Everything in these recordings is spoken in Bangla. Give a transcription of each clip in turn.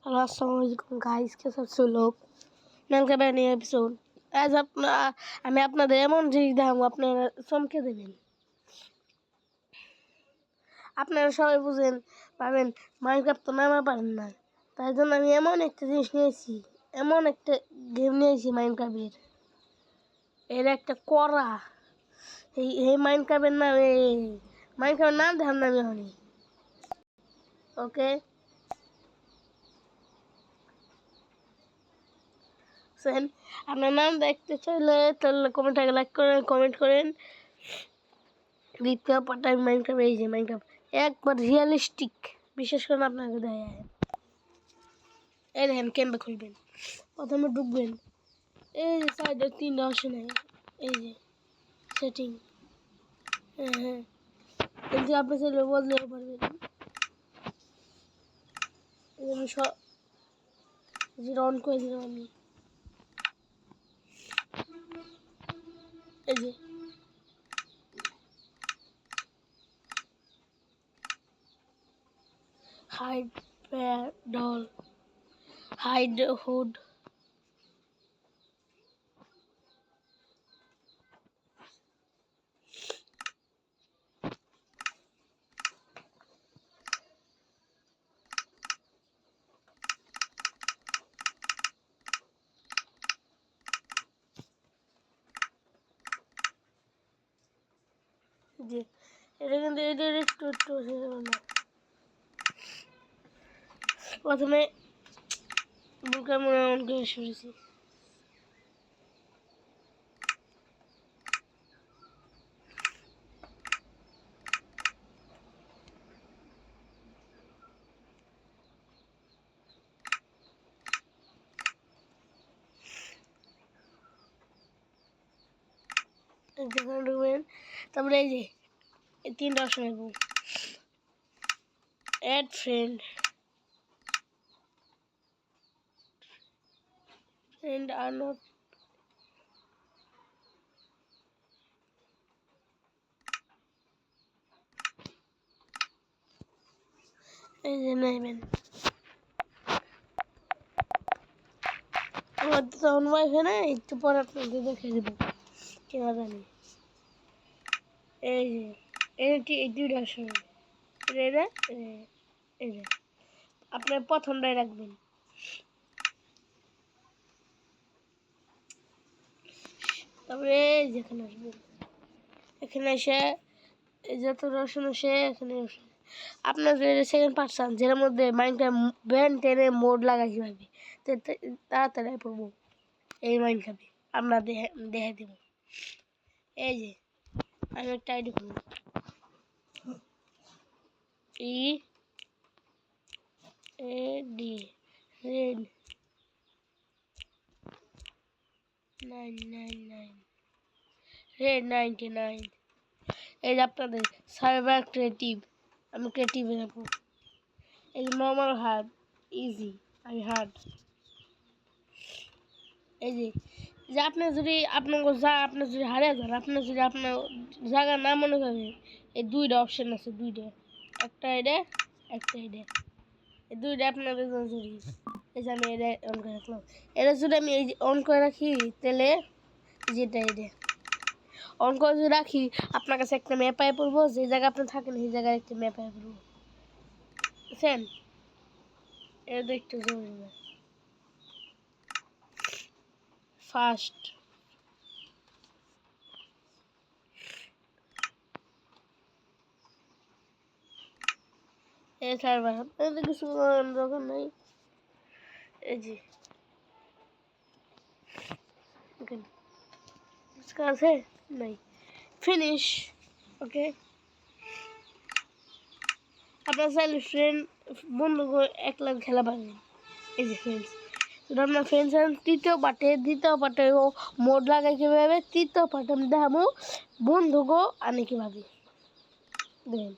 हेलो अस्सलाम वालेकुम गाइस, कैसे सब लोग। Welcome back new episode. আজ আমি আপনাদের এমন জিনিস দেখাবো আপনারা চমকে দেবেন। আপনারা সবাই বুঝেন পাবেন মাইনক্রাফট তো নামা পারেন না, তাই জন্য আমি এমন একটা জিনিস নিয়েছি, এমন একটা গেম নিয়েছি মাইনক্রাফটের। এর একটা করা এই মাইনক্রাফটের নাম, মাইনক্রাফটের নাম দেখার নামে হয়নি। ওকে আপনার নাম দেখতে চাইলে তাহলে কমেন্টে লাইক করেন, কমেন্ট করেন। দ্বিতীয় পার্ট আমি মাইনক্রাফট, এই যে মাইনক্রাফট একবার রিয়েলিস্টিক, বিশেষ করে আপনাকে দেয়। এই দেখেন কেমবে খুলবেন, প্রথমে ঢুকবেন, এই যে সাইডে 3টা অপশন, এই যে সেটিং, হ্যাঁ কিন্তু আপনি চাইলে বদলেও পারবেন। আমি সব অন করে দিলাম আমি, এই যে হাইড ডল, হাইড হুড, যে এটা কিন্তু এদের একটু একটু প্রথমে বুকের মনে অন করে শুনেছি। যেখানে ঢুকবেন, তারপরে এই যে এই 3টা অপশন আসবো, অ্যাড ফ্রেন্ড, ফ্রেন্ড আর নট, এই যে নেবেন। আমার তো তখন ওয়াইফাই না, একটু পরে আপনাদের দেখে দেবো কেনা জানি। এই যে এই 2টা অপশন, এটা এই যে আপনার প্রথমটাই রাখবেন। তারপরে যেখানে আসবেন, এখানে এসে যত রসুন আসে এখানে আপনার সেকেন্ড পার্সন, যেটার মধ্যে মাইনক্রাফট ব্যান 10 মোড লাগাই যাবে, তাড়াতাড়ি পড়বো এই মাইনক্রাফটে আমরা দেখে দেব। এই যে আমি একটা আইডি করব, EAD red 999 red 99। এই যে আপনাদের সার্ভার ক্রিয়েটিভ, আমি ক্রিয়েটিভে রাখবো। এই যে নর্মাল হার্ড, ইজি, আমি হার্ড। এই যে আপনার যদি আপনি যদি হারিয়ে যান, আপনার যদি আপনার জায়গা না মনে করে, এই 2টা অপশন আছে, 2টা, একটা এটা একটা এটা, এই 2টা আপনাদের জরুরি। এই যে আমি এটা অন করে রাখলাম, এটা যদি আমি এই অন করে রাখি তাহলে যেটা এটা অন করে যদি রাখি, আপনার কাছে একটা ম্যাপ আয় পড়বো, যে জায়গায় আপনি থাকেন সেই জায়গায় একটা ম্যাপ আয় পড়বো, বুঝছেন। এটা তো একটু জরুরি না। ফার্স্ট এই সার্ভার আপনাদের কিছু দরকার নাই। এই যে আছে নাই, ফিনিশ। ওকে, আপনার চাইলে ফ্রেন্ড বন্ধু একলা খেলা পারবেন। এই যে ফ্রেন্ডস, যদি আপনার ফ্রেন্ডস দ্বিতীয় পার্টে মোড লাগাই কীভাবে, তৃতীয় পার্টে আমি দেখাবো বন্ধুগো আনে কীভাবে। দেখেন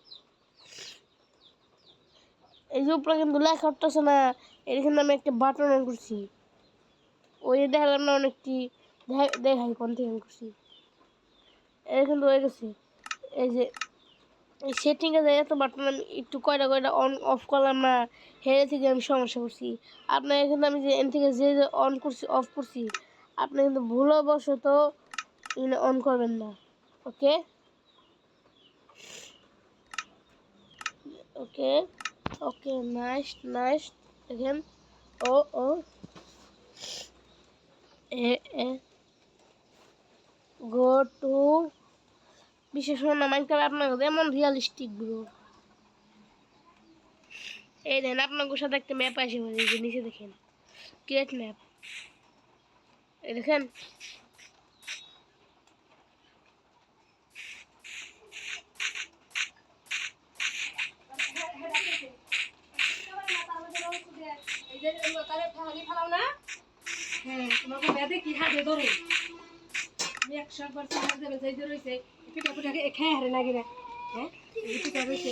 এই যে উপরে কিন্তু লেখা উঠতেছে না, এর কিন্তু আমি একটা বাটন অন করছি, ওই দেখালাম না অনেকটি, দেখাই কোন থেকে করছি, এর কিন্তু হয়ে গেছে। এই যে এই সেটিংয়ে যাই এত বাটন আমি একটু কয়টা কয়টা অন অফ করলাম না, হেরে থেকে আমি সমস্যা করছি। আপনার কিন্তু আমি যে এন থেকে যে যে অন করছি অফ করছি, আপনি কিন্তু ভুলবশত অন করবেন না। ওকে ওকে ওকে, নাইস নাইস। দেখেন, ও ও এ এ গো টু, বিশেষ না মাইনক্রাফট আপনার এমন রিয়ালিস্টিক ব্রো। এই দেখেন আপনার সাথে একটা ম্যাপ আসে, এই যে নিচে দেখেন ক্রিয়েট ম্যাপ, এই দেখেন। হ্যাঁ, তোমাকে বেঁধে কি হাতে ধরে আমি 100% হাত দেবে যাই রয়েছে পিঠা পিঠা খেয়ে হারে নাকি রে। হ্যাঁ পিঠা রয়েছে